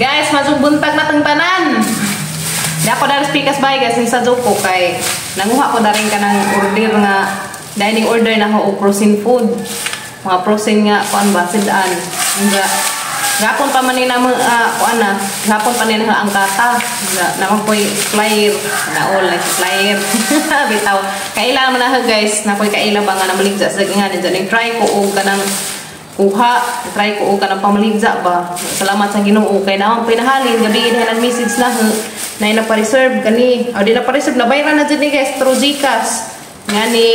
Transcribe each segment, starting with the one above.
Guys, masuk buntag na tang tanan. Di ako dari speakers bay guys, sa Joko kay nanguha ko na rin ka ng order nga dining order na ho frozen food. Mga frozen nga kuan ba sidaan. Nga gapon pa man ni na kuan na, gapon pa ni na ang kata. Naman koy flyer na all like flyer. Bitaw. Kaila man na guys, na koy kaila ba nga na maligza sa nga ni try ko og kanang kuha, try ko og kanang pamaligza ba. Salamat sa Ginoo kay naman pinahalin gabi na message na na pa-reserve gani. O di na pa-reserve na bayran na dyan ni guys through GCash. Nga ni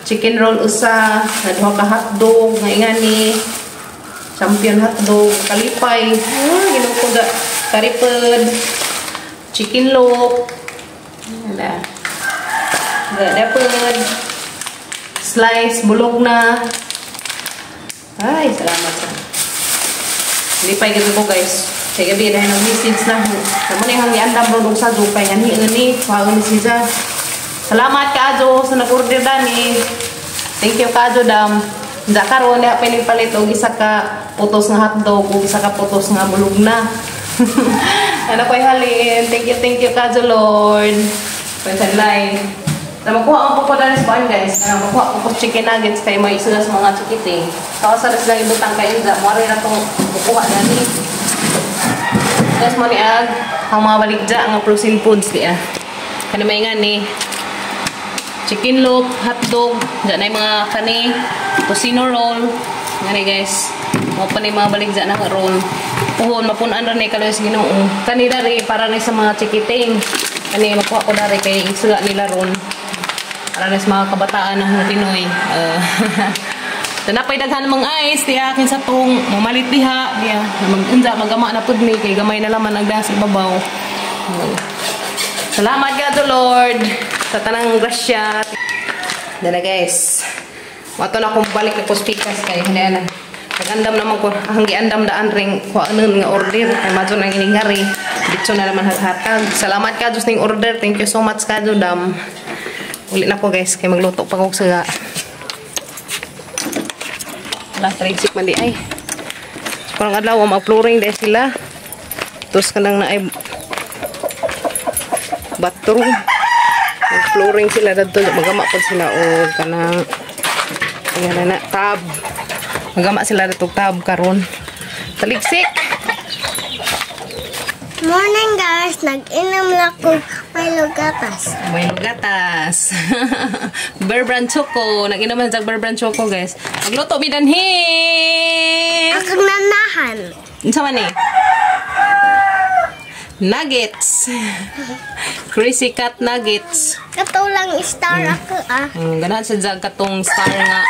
chicken roll usa, nadho ka hotdog, nga ni champion hotdog, kalipay, ginoo ko ga karipod, chicken loaf. Ada. Dapod slice bulog na. Ay, salamat sa. Lipay gid ko guys. Kaya gabi dahil nag-message na. Naman yung hangyan bro sa Jupay nga ni wag ni siya. Salamat Kajo sa nag-order dani. Thank you Kajo dam. Da karon na pinipalit og isa ka putos nga hotdog ug isa ka putos nga bulog na. Ano koy halin. Thank you Kajo Lord. Pwede line. Na makuha ang po dali sa bahan guys. Na makuha ko chicken nuggets kay may isa sa mga chikiting. Tapos sa lang ibutang kay Inza. Mari na tong kukuha dani. Tapos mo niag ang mga baligja ang frozen foods diya. Kana may nga ni chicken loaf, hotdog, dyan ay mga kani, tocino roll. Ngani guys. Mo pa ni mga baligja na roll. Puhon mapunan ra ni kaloy sa Ginoo. Kani dari para ni sa mga chikiting. Kani makuha ko dari kay isula nila ron. Para ni sa mga kabataan na Pinoy. Tanapay daghan mga ice di akin sa tong mamalit diha diya mag-unja magama na pud mi kay gamay na laman ang das ibabaw. Salamat God Lord sa tanang grasya. Dana guys. Wato na akong balik ko speakers kay hindi na. Nagandam naman ko ang giandam daan ring ko anon nga order kay madyo nang iningari. Ditso na naman hatag. Salamat ka ning order. Thank you so much Kado dam. Uli na ko guys kay magluto pa ko sa lah traffic man di ay. Parang adlaw ma-flooring dahil sila. Tapos kanang na ay bathroom. Mag-flooring sila dito. Magama po sila o kanang na tab. Magama sila dito tab karon. Taligsik. Morning guys, nag-inom lang ko Milo gatas. Milo gatas. Bear Brand Choco. Nag-inom lang sa Bear Brand Choco guys. Magluto bidanhi. Akong nanahan. Unsa man ni? Nuggets. Crazy Cat Nuggets. Katulang star ako Ganahan sa jag katong star nga.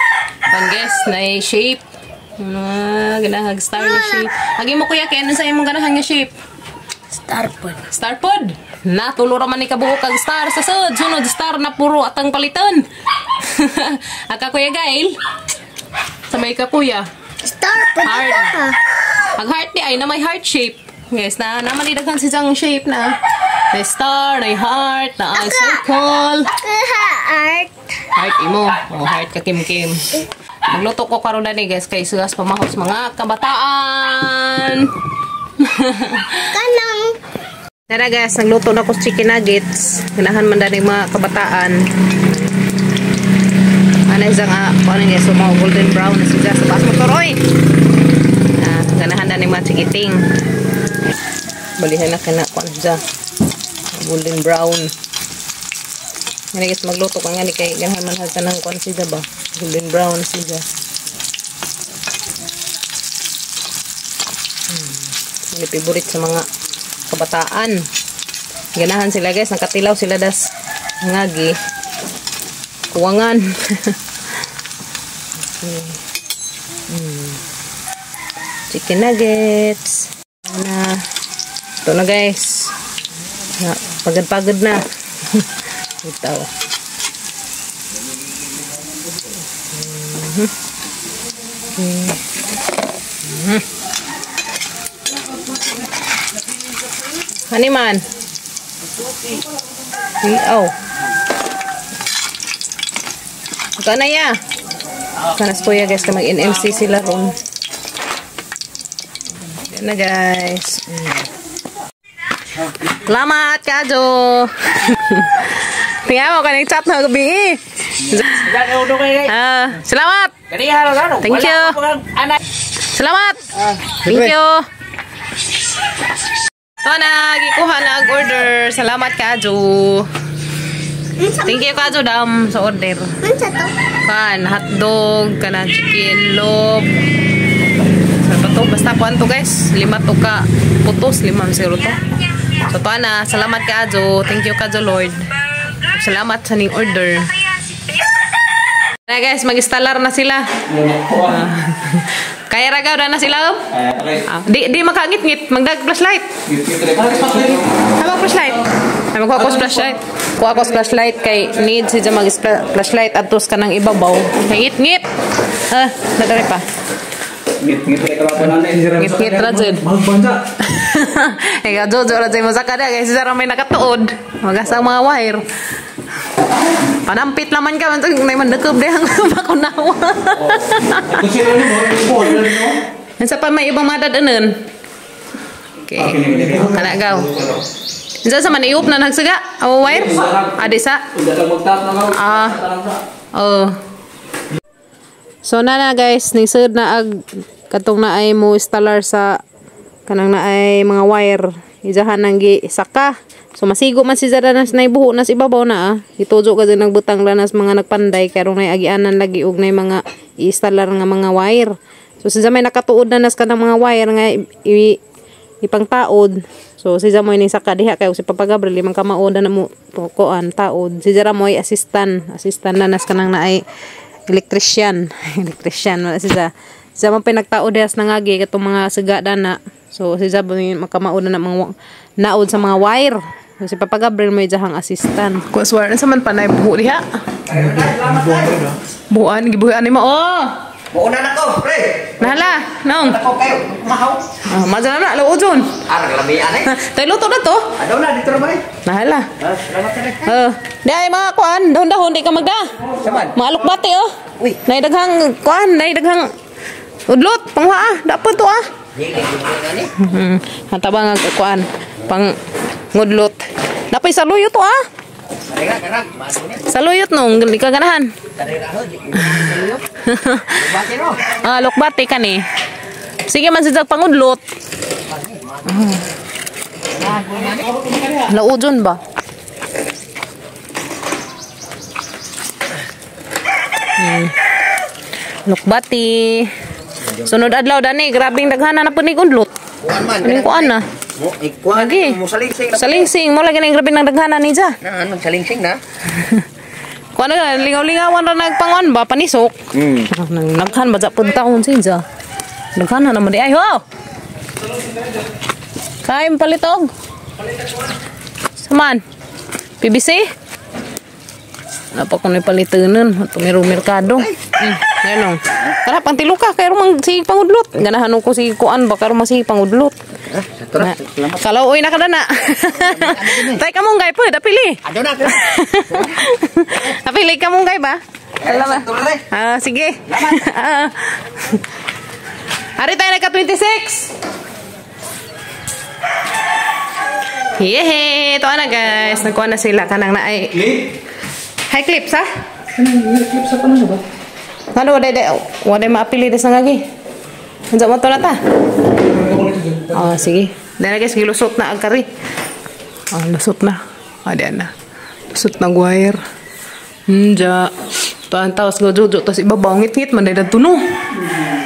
Pan guys, na shape. Ganahag star nga shape. Agi mo kuya kay ano sa imong ganahan nga shape? Starpod. Starpod. Natulo ra man ni kabuok kag star sa sud. Sunod star na puro atang paliton. Aka kuya Gail. Sa may ka kuya. Starpod. Heart. Ang heart ni ay na may heart shape. Yes, na namalidaghan si jang shape na. May star, may heart, na ay circle. Heart. Heart imo. Oh, heart ka kim-kim. Magluto ko karon na ni guys kay sugas pamahos mga kabataan. Kanang. Tara guys, nagluto na ko chicken nuggets. Ganahan man dali mga kabataan. Ano isang paano niya so mga golden brown na siya sa pas motoroy. Ganahan dali mga chikiting. Balihan na kana kuan siya. Golden brown. Ngani guys magluto ka ngani kay ganahan man sa nang kuan siya ba. Golden brown siya. Ini favorite sa mga kabataan. Ganahan sila guys, nakatilaw sila das ngagi. Kuwangan. Chicken nuggets. Na. Ito na guys. Pagod-pagod na. Ito. Hani man? Oh. Kana ya? Kana po ya guys ka mag-NMC sila ron. Na guys. Salamat Kajo. Tingnan mo kanang chat na gabi. Salamat. Thank you. Salamat. Thank you. Ito na, gikuha na order. Salamat Kajo. Thank you Kajo dam sa order. Kan hotdog, kana chicken loaf. To, basta kuan to guys, 5 to ka putos, 5 0 to. So to na, salamat Kajo. Thank you Kajo Lord. Salamat sa ning order. Na guys, mag-installer na sila. Kaya ragaw na sila. Di makangit-ngit, magdag flashlight. Habang flashlight. Magkuha ko flashlight. Kuha ko flashlight kay need siya mag-flashlight at tos ka ng ibabaw. Ngit-ngit. Nadari pa. Ngit-ngit ra dyan. Ikaw, Jojo ra dyan mo sa kada. Kaya siya may nakatuod. Magasang mga wire. Panampit naman ka. May mandakab dihang makunawa. Nasa pa may ibang madadanan. Okay. Kanagaw. Nasa sa maniup na nagsaga. O wire? Adisa? So na guys, nisod na ag katong na ay mo installer sa kanang na ay mga wire ijahan nang gi saka. So masigo man si Zaranas na ibuho nas ibabaw na itujo ka din nagbutang lanas mga nagpanday karong na agianan lagi og nay mga i-installer nga mga wire. So si Zamay nakatuod na nas kanang mga wire nga ipang taod. So si Zamoy ning saka diha kay si Papa Gabriel limang kamaod na mo kuan taod. Si Zaramoy assistant na nas kanang na ay electrician wala siya man pinagtaod des nangagi katong mga sigada na. So si Zab makamaod na mga naod sa mga wire. So si Papa Gabriel may jahang assistant ko swar sa man panay buho diha buuan gibuhan nimo buunan ako pre nahala nong ako kayo mahaw madala na laudon naglabian tay luto na to adaw na dito ra bay nahala di ay mga kuan dahon-dahon di ka magda mga alukbate uy nay daghang kuan nay daghang udlot pangwa dapat to hatabang kuan pang ngudlot napay sa luyo to saluyot nung di ka ganahan lukbate ka ni sige man siya pangudlot laudon ba lukbate sunod adlaw dani grabing daghanan na punig udlot kuan na lagi salingsing mo lagi nang grabe nang daghanan ni ja anong salingsing na kuan na lingaw-lingawan ra nagpangon ba panisok naghan ba ja puntaon si ja daghanan naman di ay ho kaim palitog saman PBC apa ko ni palitunon tumiro merkado ngayon kara pantiluka kay rumang si pangudlot ganahan ko si kuan ba karo si pangudlot kalau uy na kada na tay ka munggay po dapili ado na dapili ka munggay ba sige hari tayo nagka 26 yehe ito na guys nagkuha na sila kanang na ay high clips ha clips sa paano ba ano waday maapili des na lagi unsa mo to na ta sige dahil guys gilusot na ang kari lusot na diyan na lusot na wire ja tahan tawas gojojo tas ibabaw ngit-ngit man dayda tuno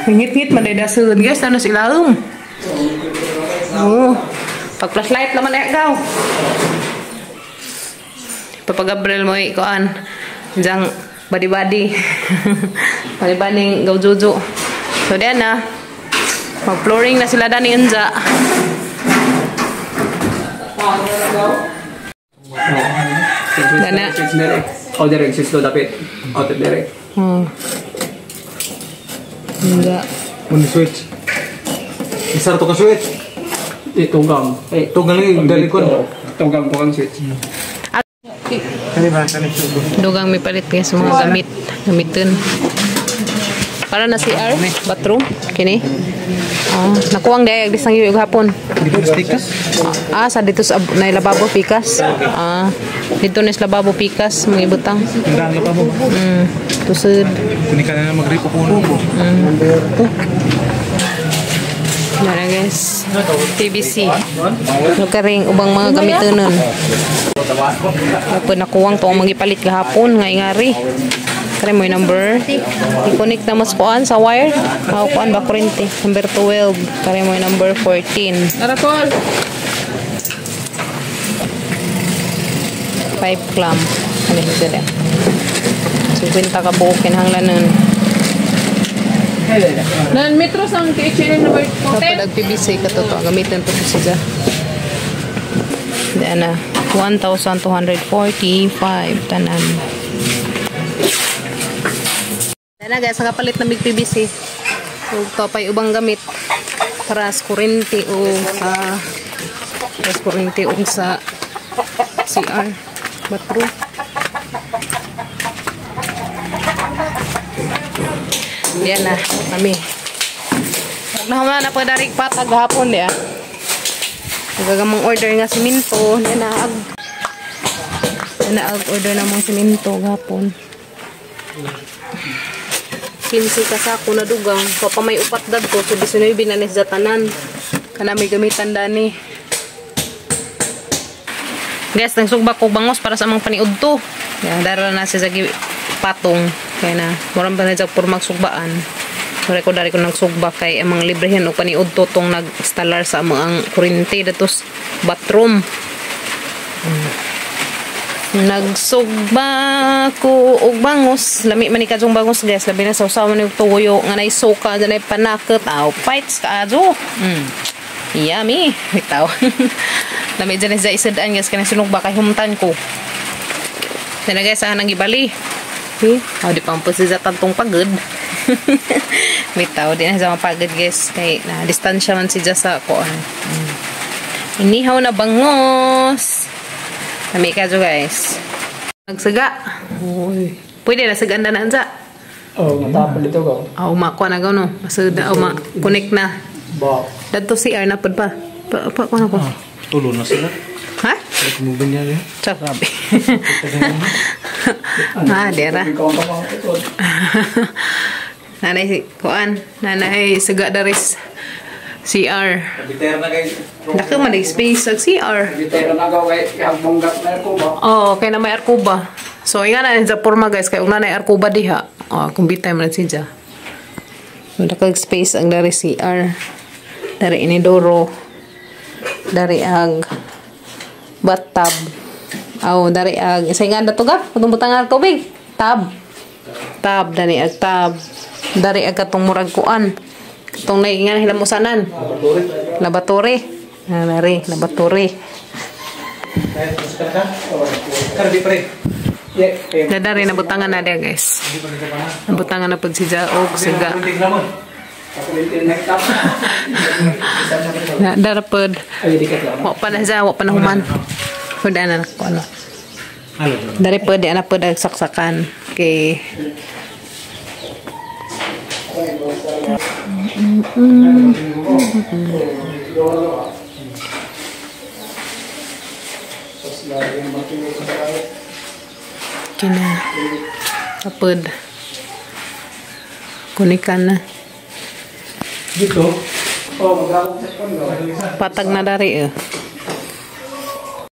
ngit-ngit man dayda sud guys ano sila pag flashlight naman gaw Papa Gabriel mo ikuan jang badi-badi badi-bading gawjojo so diyan na mag-flooring na sila dani unja dana oh direct sislo dapit out direct unja mun switch isar to ka switch tunggang dari kon tunggang switch dugang may palit guys mga gamitin Para na CR, bathroom, kini. Nakuwang dayag bisang yung hapon. Dito sa pikas? Sa dito sa na lababo pikas. Dito na sa lababo pikas, mga ibutang. Ang lababo. Tusod. Kuni ka na mag-ripo ko no. Nara guys, TBC. Nakaring ubang mga gamitonon. Kapag nakuwang to ang magipalit kahapon, ngari. Kaya mo yung number. I-connect na mas kuan sa wire. Kuan ba kurente. Number 12. Kaya mo yung number 14. Narakol! 5 clamp. Ano yung sila? 50 ka bukin hanglan nun. Nan metro sang kitchen number 14. Kapag PVC ka to, gamitin po siya. Diyan na. 1,245 tanan. Diyan na guys, nakapalit na big PVC. So, ito pa ubang gamit. Para sa kurente o sa CR bathroom. Diyan na, kami. Naman na po darig patag hapon diya. Nagagamang order nga siminto. Diyan na order namang siminto hapon. 15 kasako na dugang. Papa may upat dad ko. So, 19 binanis datanan. Kana may gamitan dani. Guys, nagsugba ko bangos para sa mga paniud to. Yan, dara na siya sa patong. Kaya na, marang pa na dyan por magsugbaan. Dari ko nagsugba kay amang librehin o paniud to tong nag-installer sa amang kurente dato bathroom. Nagsugba ko og bangos. Lami man ni kadzong bangos guys. Labi na sa usawan ni tuyo nga nay soka dyan ay panakot. Fights ka ajo. Yummy. Bitaw. Lami dyan sa isadaan guys. Kaya sinugba kay humtan ko. Dyan na guys, saan ang ibali. Di pa po siya tantong pagod. Bitaw, di na siya mapagod guys. Kaya na distansya man siya sa kuan. Inihaw na bangos. Lami ka dyan guys. Nagsaga. Uy. Pwede na saganda na ansa. Matapal ito ko. Makuha na gano. Ma-connect na. Dato CR na pa. Kuha na ko. Tulo na sila. Ha? Kumubin niya rin. Sabi. Dera. Nanay kuan. Nanay saga daris CR. Biter na guys. Dako man space sa CR. Biter na gaw kay hagbonggap na ko ba. Kay na may arkuba. So inga na sa porma guys kay una na arkuba diha. Kung bitay man siya. Dako space ang dari CR. Dari inidoro. Dari ag bathtub. Dari ag isa nga dato ga putong-butang ang tubig. Tab dari ag tab. Dari ag katong murag kuan. Katong naingan hilamusanan. Laboratory. Dari laboratory. Karbi pre. Dari nabutangan na dia guys. Nabutangan na pud si Jaog siga. Darapod. Wa pa na human. Pud ana ko ano. Dari pud di ana pud saksakan kay kina apod kunikan na Dito. patag na dari